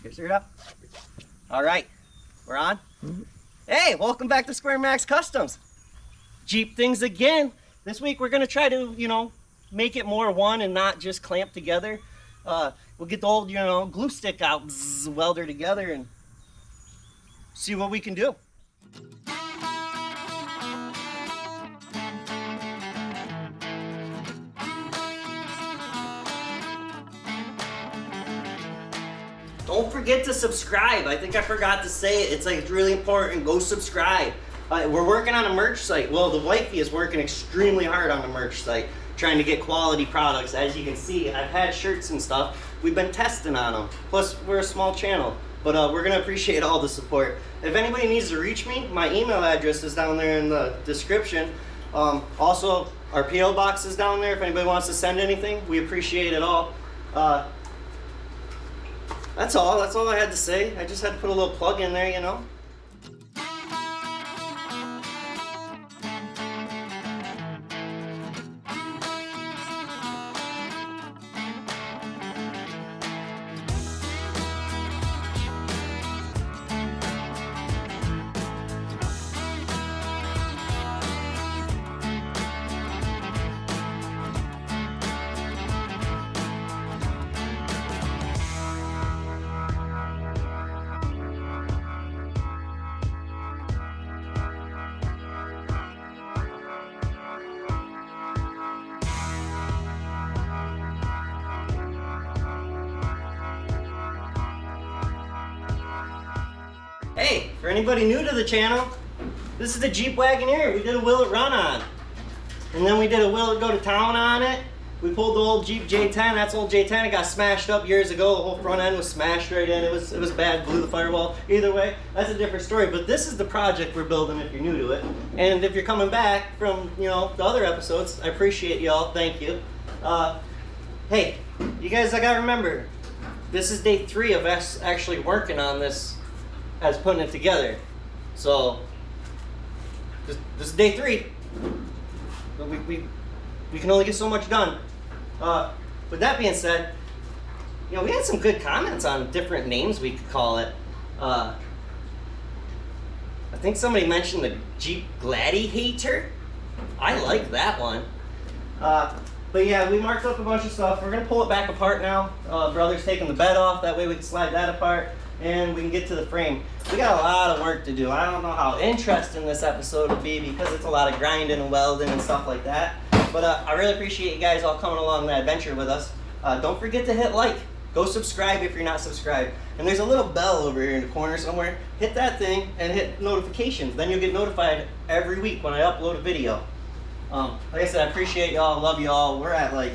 Get it up. All right, we're on. Hey, welcome back to SquareMax Customs. Jeep things again. This week we're gonna try to, make it more one and not just clamp together. We'll get the old, glue stick out, welder together, and see what we can do. Don't forget to subscribe. I think I forgot to say it. It's really important. Go subscribe. We're working on a merch site. Well, the wifey is working extremely hard on the merch site, trying to get quality products. As you can see, I've had shirts and stuff. We've been testing on them. Plus, we're a small channel, but we're gonna appreciate all the support. If anybody needs to reach me, my email address is down there in the description. Also, our PO box is down there. If anybody wants to send anything, we appreciate it all. That's all I had to say. I just had to put a little plug in there, Hey, for anybody new to the channel, this is the Jeep Wagoneer we did a Will It Run on. And then we did a Will It Go to Town on it. We pulled the old Jeep J10, that's old J10, it got smashed up years ago, the whole front end was smashed right in, it was bad, blew the firewall. Either way, that's a different story, but this is the project we're building if you're new to it. And if you're coming back from, the other episodes, I appreciate y'all, thank you. Hey, you guys, I gotta remember, this is day 3 of us actually working on this as putting it together. So this is day 3. But we can only get so much done. With that being said, we had some good comments on different names we could call it. I think somebody mentioned the Jeep Gladiator. I like that one. But yeah, we marked up a bunch of stuff. We're gonna pull it back apart now. Brother's taking the bed off, that way we can slide that apart and we can get to the frame. We got a lot of work to do. I don't know how interesting this episode will be because it's a lot of grinding and welding and stuff like that. But I really appreciate you guys all coming along that adventure with us. Don't forget to hit like. Go subscribe if you're not subscribed. And there's a little bell over here in the corner somewhere. Hit that thing and hit notifications. Then you'll get notified every week when I upload a video. Like I said, I appreciate y'all. Love y'all. We're at like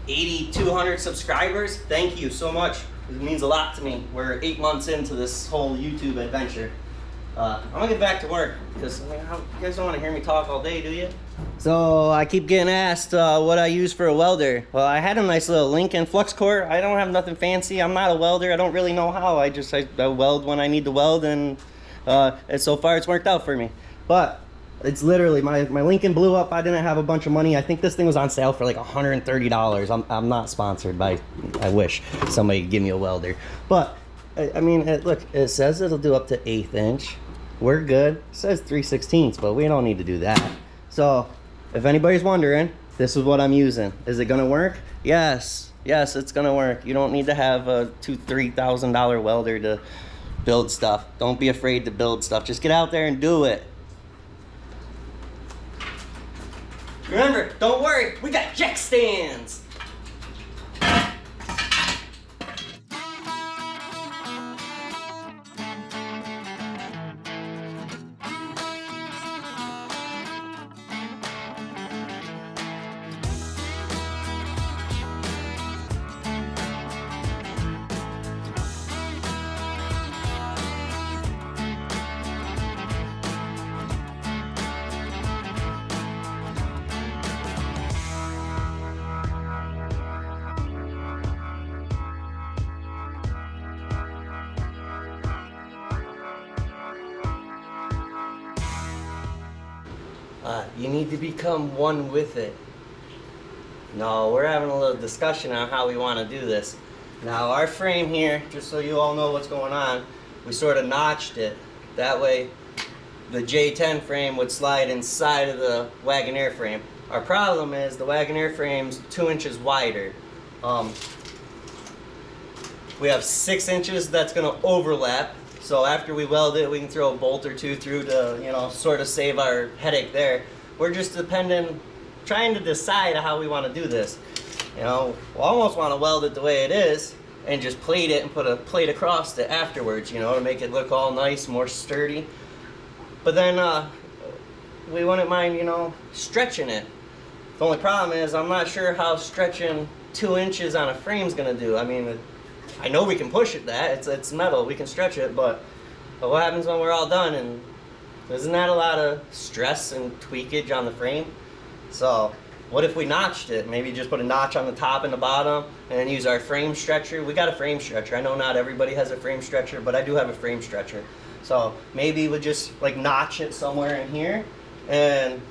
8,200 subscribers. Thank you so much. It means a lot to me. We're 8 months into this whole YouTube adventure. I'm gonna get back to work because you guys don't want to hear me talk all day, do you? So I keep getting asked what I use for a welder. Well, I had a nice little Lincoln flux core. I don't have nothing fancy. I'm not a welder. I don't really know how. I weld when I need to weld, and so far it's worked out for me. But it's literally, my Lincoln blew up. I didn't have a bunch of money. I think this thing was on sale for like $130. I'm not sponsored by, I wish somebody could give me a welder. But, I mean, look, it says it'll do up to 1/8 inch. We're good. It says 3/16, but we don't need to do that. So, if anybody's wondering, this is what I'm using. Is it gonna work? Yes, it's gonna work. You don't need to have a $2,000-3,000 welder to build stuff. Don't be afraid to build stuff. Just get out there and do it. Remember, don't worry, we got jack stands. You need to become one with it. No, we're having a little discussion on how we want to do this. Now our frame here, just so you all know what's going on, we sort of notched it. That way the J10 frame would slide inside of the Wagoneer frame. Our problem is the Wagoneer frame's 2 inches wider. We have 6 inches that's going to overlap. So after we weld it, we can throw a bolt or two through to, you know, sort of save our headache there. We're just trying to decide how we want to do this. You know, we almost want to weld it the way it is and just plate it and put a plate across it afterwards, you know, to make it look all nice, more sturdy. But then we wouldn't mind, you know, stretching it. The only problem is I'm not sure how stretching 2 inches on a frame's going to do. I mean, I know we can push it it's metal, we can stretch it, but what happens when we're all done? And isn't that a lot of stress and tweakage on the frame? So what if we notched it? Maybe just put a notch on the top and the bottom and then use our frame stretcher. We got a frame stretcher. I know not everybody has a frame stretcher, but I do have a frame stretcher. So maybe we'll just like notch it somewhere in here and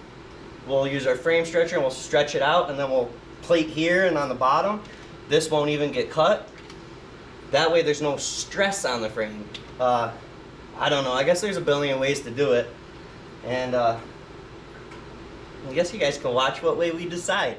we'll use our frame stretcher and we'll stretch it out, and then we'll plate here and on the bottom. This won't even get cut. That way there's no stress on the frame. I don't know, I guess there's a billion ways to do it. And I guess you guys can watch what way we decide.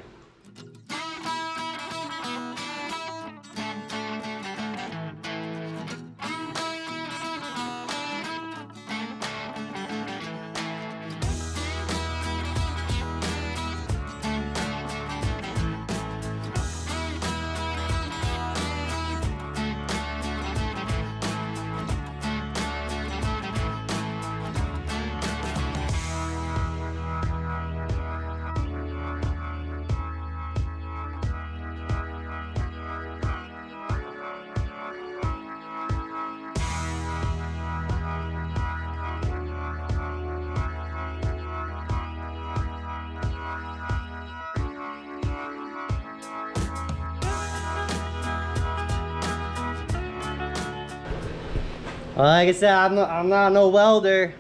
Well, like I said, I'm not no welder.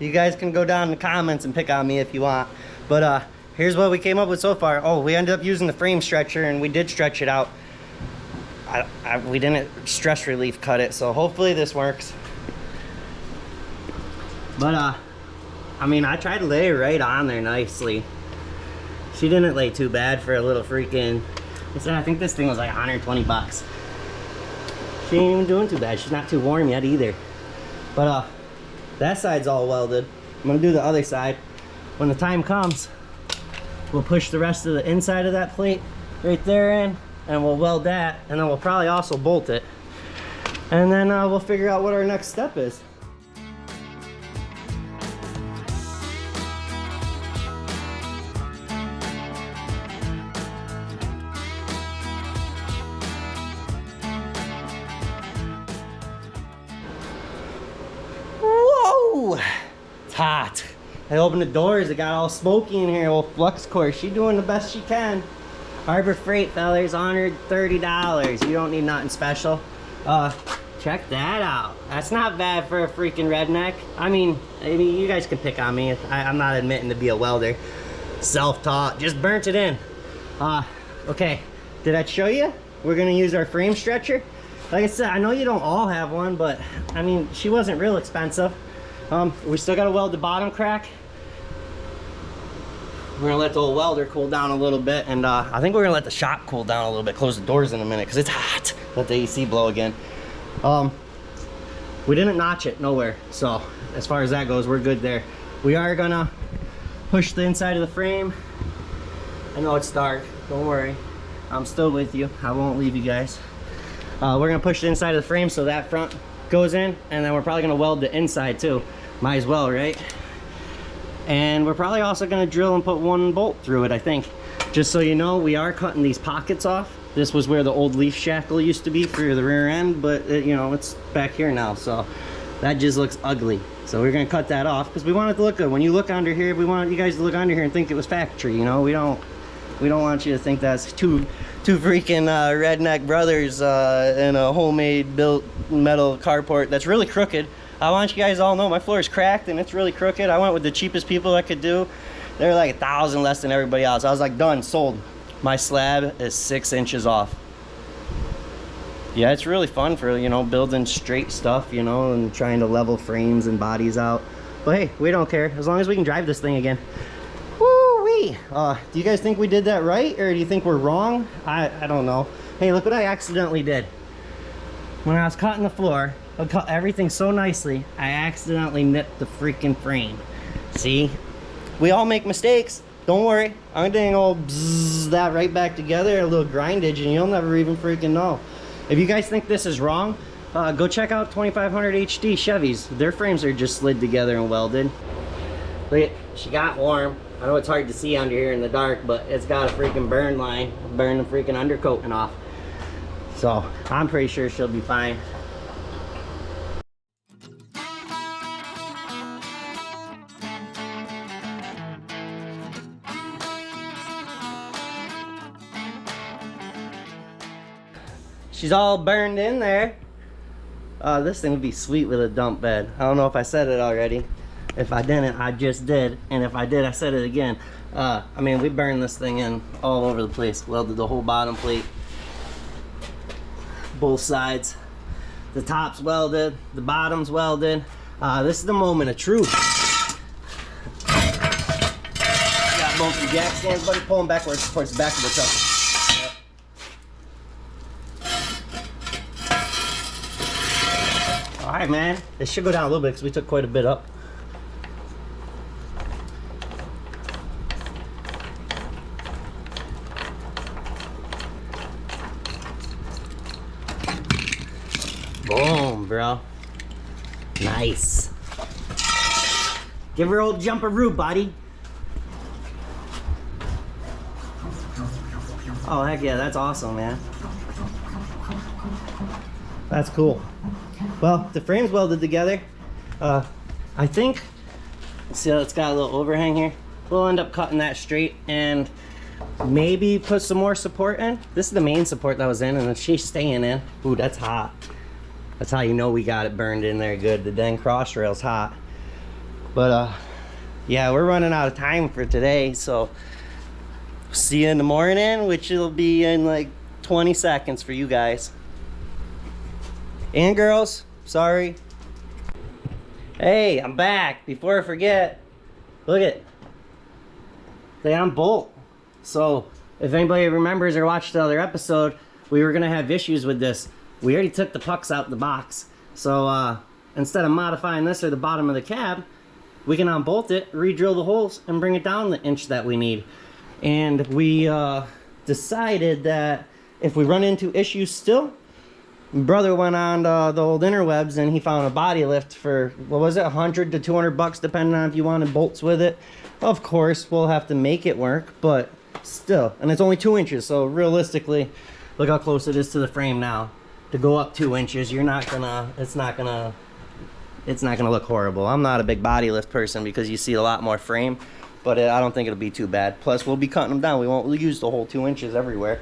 You guys can go down in the comments and pick on me if you want. But here's what we came up with so far. Oh, we ended up using the frame stretcher, and we did stretch it out. We didn't stress relief cut it, so hopefully this works. But I mean, I tried to lay it right on there nicely. She didn't lay too bad for a little freaking, I think this thing was like 120 bucks. She ain't even doing too bad. She's not too warm yet either. But that side's all welded. I'm gonna do the other side. When the time comes, we'll push the rest of the inside of that plate right there in, and we'll weld that, and then we'll probably also bolt it. And then we'll figure out what our next step is. It's hot. I opened the doors, it got all smoky in here. Well, Flux Core, she doing the best she can. Harbor Freight, fellas, $130. You don't need nothing special. Check that out. That's not bad for a freaking redneck. I mean, you guys can pick on me. I'm not admitting to be a welder. Self-taught, just burnt it in. Okay, did I show you? We're gonna use our frame stretcher. Like I said, I know you don't all have one, but I mean, she wasn't real expensive. We still gotta weld the bottom crack. We're gonna let the old welder cool down a little bit, and I think we're gonna let the shop cool down a little bit. Close the doors in a minute, because it's hot. Let the AC blow again. We didn't notch it nowhere, so as far as that goes, we're good there. We are gonna push the inside of the frame. I know it's dark, don't worry. I'm still with you, I won't leave you guys. We're gonna push the inside of the frame so that front goes in, and then we're probably gonna weld the inside too. Might as well, right? And we're probably also gonna drill and put one bolt through it, I think. Just so you know, we are cutting these pockets off. This was where the old leaf shackle used to be for the rear end, but you know, it's back here now, so that just looks ugly. So we're gonna cut that off because we want it to look good. When you look under here, we want you guys to look under here and think it was factory, you know? We don't want you to think that's two freaking redneck brothers in a homemade built metal carport that's really crooked. I want you guys all know my floor is cracked and it's really crooked. I went with the cheapest people I could do. They're like 1,000 less than everybody else. I was like, done, sold. My slab is 6 inches off. Yeah, it's really fun for, you know, building straight stuff, you know, and trying to level frames and bodies out. But hey, we don't care as long as we can drive this thing again. Woo-wee! Do you guys think we did that right, or do you think we're wrong? I don't know. Hey, look what I accidentally did. When I was cutting the floor, I cut everything so nicely, I accidentally nipped the freaking frame. See? We all make mistakes. Don't worry. I'm gonna all bzzz that right back together, a little grindage, and you'll never even freaking know. If you guys think this is wrong, go check out 2500 HD Chevys. Their frames are just slid together and welded. Look at, she got warm. I know it's hard to see under here in the dark, but it's got a freaking burn line. Burn the freaking undercoating off. So I'm pretty sure she'll be fine. She's all burned in there. This thing would be sweet with a dump bed. I don't know if I said it already. If I didn't, I just did. And if I did, I said it again. I mean, we burned this thing in all over the place. Welded the whole bottom plate. Both sides. The top's welded. The bottom's welded. This is the moment of truth. Got both the jack stands, buddy. Pull them backwards towards the back of the truck. Alright, man. It should go down a little bit because we took quite a bit up. Boom, bro. Nice. Give her old jumperoo, buddy. Oh, heck yeah. That's awesome, man. That's cool. Well, the frame's welded together. I think, see how it's got a little overhang here? We'll end up cutting that straight and maybe put some more support in. This is the main support that was in, and she's staying in. Ooh, that's hot. That's how you know we got it burned in there good. The dang cross rail's hot. But yeah, we're running out of time for today, so see you in the morning, which will be in like 20 seconds for you guys. And girls, sorry. Hey, I'm back. Before I forget, look at they unbolt. So if anybody remembers or watched the other episode, we were gonna have issues with this. We already took the pucks out the box. So instead of modifying this or the bottom of the cab, we can unbolt it, re-drill the holes, and bring it down the inch that we need. And we decided that if we run into issues still, brother went on the old interwebs and he found a body lift for, what was it, 100 to 200 bucks depending on if you wanted bolts with it. Of course, we'll have to make it work, but still. And it's only 2 inches, so realistically, look how close it is to the frame now. To go up 2 inches, you're not gonna, it's not gonna look horrible. I'm not a big body lift person because you see a lot more frame, but I don't think it'll be too bad. Plus, we'll be cutting them down. We won't use the whole 2 inches everywhere.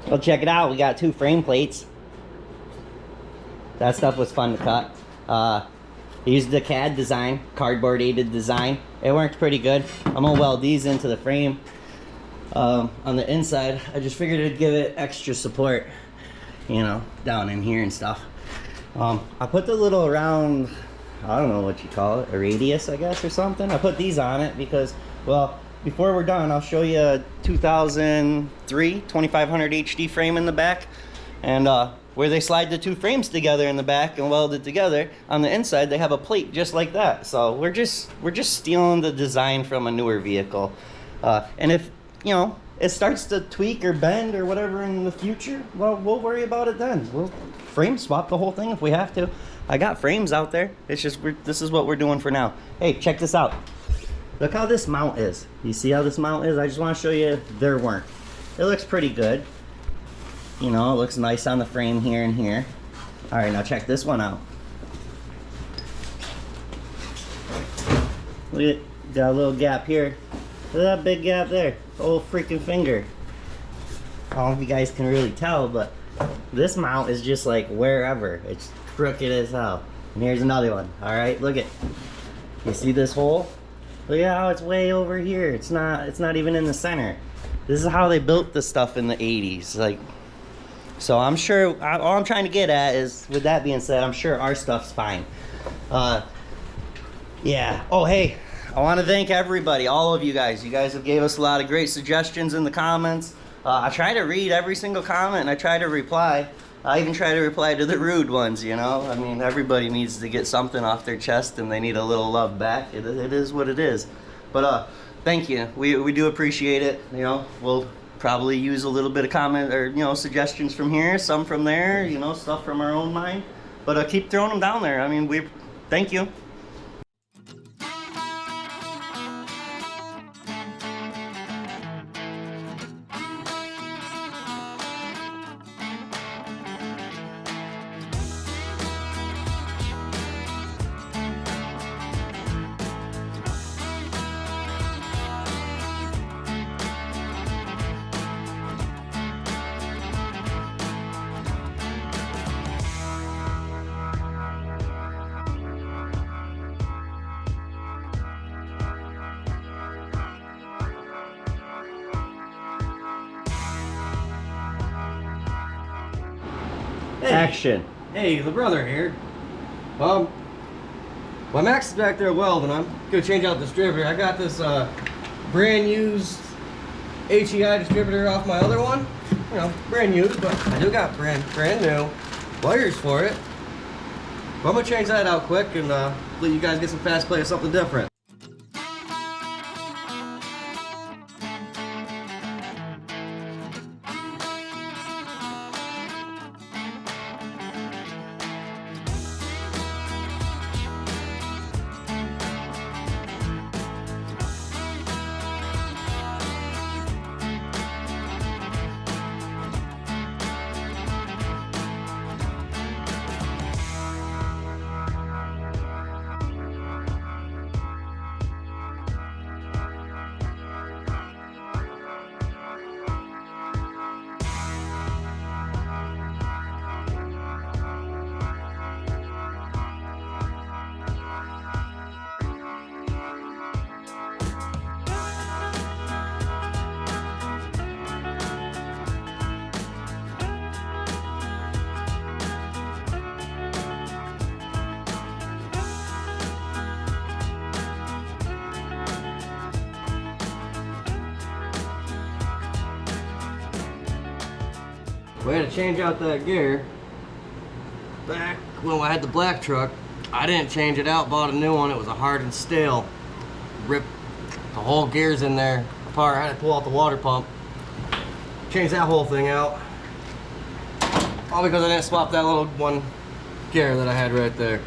Well, check it out. We got 2 frame plates. That stuff was fun to cut. Used the CAD design, cardboard aided design. It worked pretty good. I'm gonna weld these into the frame. on the inside. I just figured it'd give it extra support, you know, down in here and stuff. I put the little round, I don't know what you call it, a radius, I guess, or something. I put these on it because, well, before we're done, I'll show you a 2003 2500 HD frame in the back, and where they slide the two frames together in the back and weld it together, on the inside they have a plate just like that. So we're just stealing the design from a newer vehicle, and if, you know, it starts to tweak or bend or whatever in the future, well, we'll worry about it then. We'll frame swap the whole thing if we have to. I got frames out there. It's just, this is what we're doing for now. Hey, check this out. Look how this mount is. You see how this mount is? I just want to show you their work. It looks pretty good. You know, it looks nice on the frame here and here. All right, now check this one out. Look at it. Got a little gap here. Look at that big gap there. Whole freaking finger. I don't know if you guys can really tell, but this mount is just like wherever. It's crooked as hell. And here's another one. All right, look at. You see this hole? Look at how it's way over here. It's not even in the center. This is how they built this stuff in the 80s. Like, so I'm sure, all I'm trying to get at is, with that being said, I'm sure our stuff's fine. Yeah. Oh, hey, I want to thank everybody, all of you guys. You guys have gave us a lot of great suggestions in the comments. I try to read every single comment and I try to reply. I even try to reply to the rude ones, you know? I mean, everybody needs to get something off their chest and they need a little love back. It is what it is. But thank you. We do appreciate it. You know, we'll probably use a little bit of comment or, you know, suggestions from here, some from there, you know, stuff from our own mind. But keep throwing them down there. I mean, thank you. Hey. Action. Hey, the brother here. My Max is back there at Welding. I'm gonna change out the distributor. I got this brand used HEI distributor off my other one. You know, brand used, but I do got brand new wires for it. But I'm gonna change that out quick and let you guys get some fast play of something different. We had to change out that gear. Back when I had the black truck, I didn't change it out, bought a new one. It was a hardened steel. Ripped the whole gears in there apart. I had to pull out the water pump. Change that whole thing out. All because I didn't swap that little one gear that I had right there.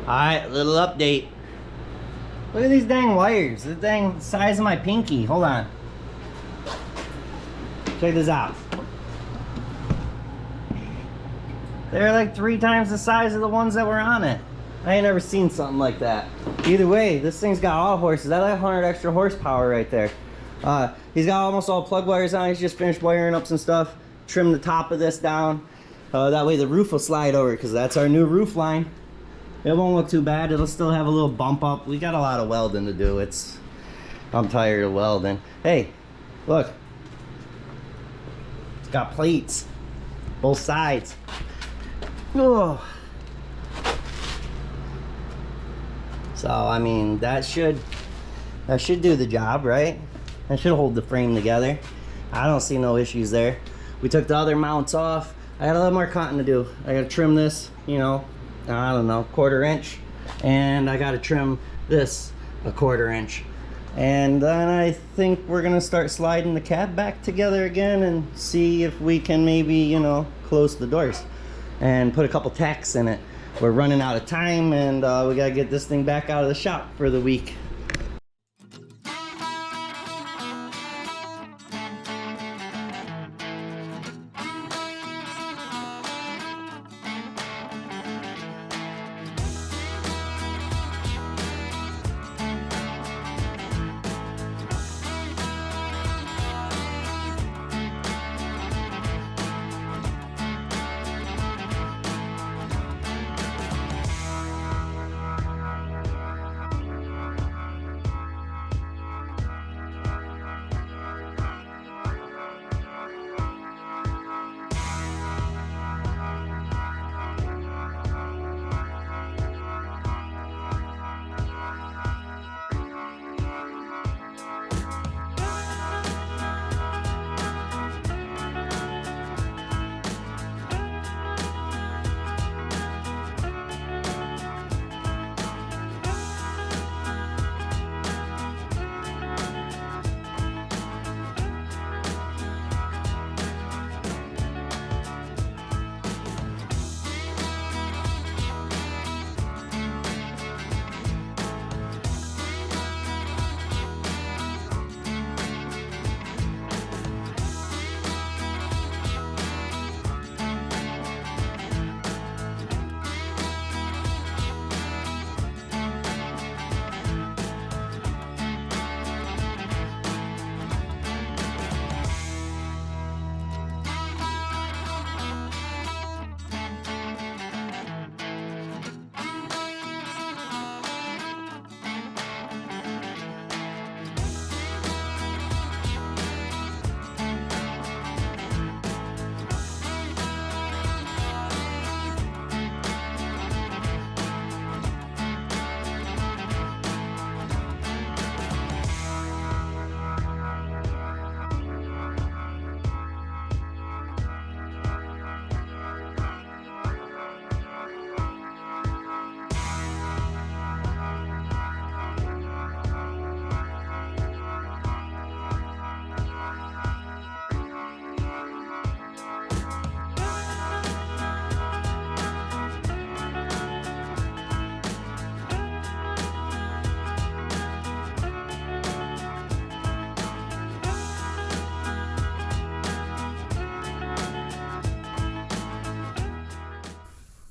Alright, little update. Look at these dang wires. The dang size of my pinky. Hold on. Check this out. They're like 3 times the size of the ones that were on it. I ain't never seen something like that. Either way, this thing's got all horses. That's like 100 extra horsepower right there. He's got almost all plug wires on. He's just finished wiring up some stuff. Trim the top of this down. That way the roof will slide over, because that's our new roof line. It won't look too bad. It'll still have a little bump up. We got a lot of welding to do. I'm tired of welding. Hey, look. It's got plates. Both sides. Oh. So I mean that should do the job, right? That should hold the frame together. I don't see no issues there. We took the other mounts off. I got a little more cutting to do. I gotta trim this, you know, I don't know, 1/4 inch, and I gotta trim this a 1/4 inch. And then I think we're gonna start sliding the cab back together again and see if we can maybe, you know, close the doors and put a couple tacks in it. We're running out of time, and we gotta get this thing back out of the shop for the week.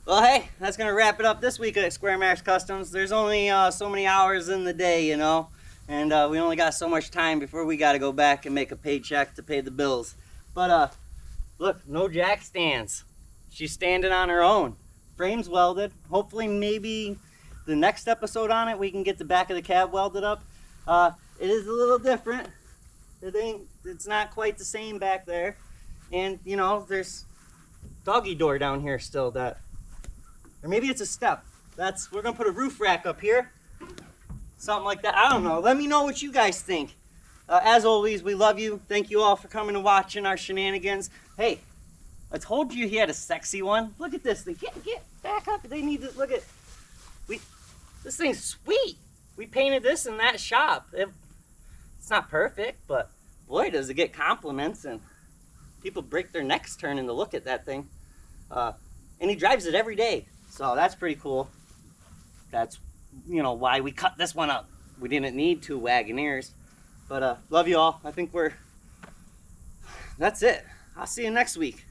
Well, hey, that's gonna wrap it up this week at SquareMax Customs. There's only so many hours in the day, you know, and we only got so much time before we gotta go back and make a paycheck to pay the bills. But look, no jack stands. She's standing on her own. Frame's welded. Hopefully, maybe the next episode on it, we can get the back of the cab welded up. It is a little different. It's not quite the same back there. And, you know, there's doggy door down here still that, or maybe it's a step. We're gonna put a roof rack up here. Something like that, I don't know. Let me know what you guys think. As always, we love you. Thank you all for coming and watching our shenanigans. Hey, I told you he had a sexy one. Look at this thing, get back up. They need to, look at, this thing's sweet. We painted this in that shop. It's not perfect, but boy, does it get compliments, and people break their necks turning to look at that thing. And he drives it every day. So that's pretty cool. That's, you know, why we cut this one up. we didn't need 2 Wagoneers. But love you all. I think that's it. I'll see you next week.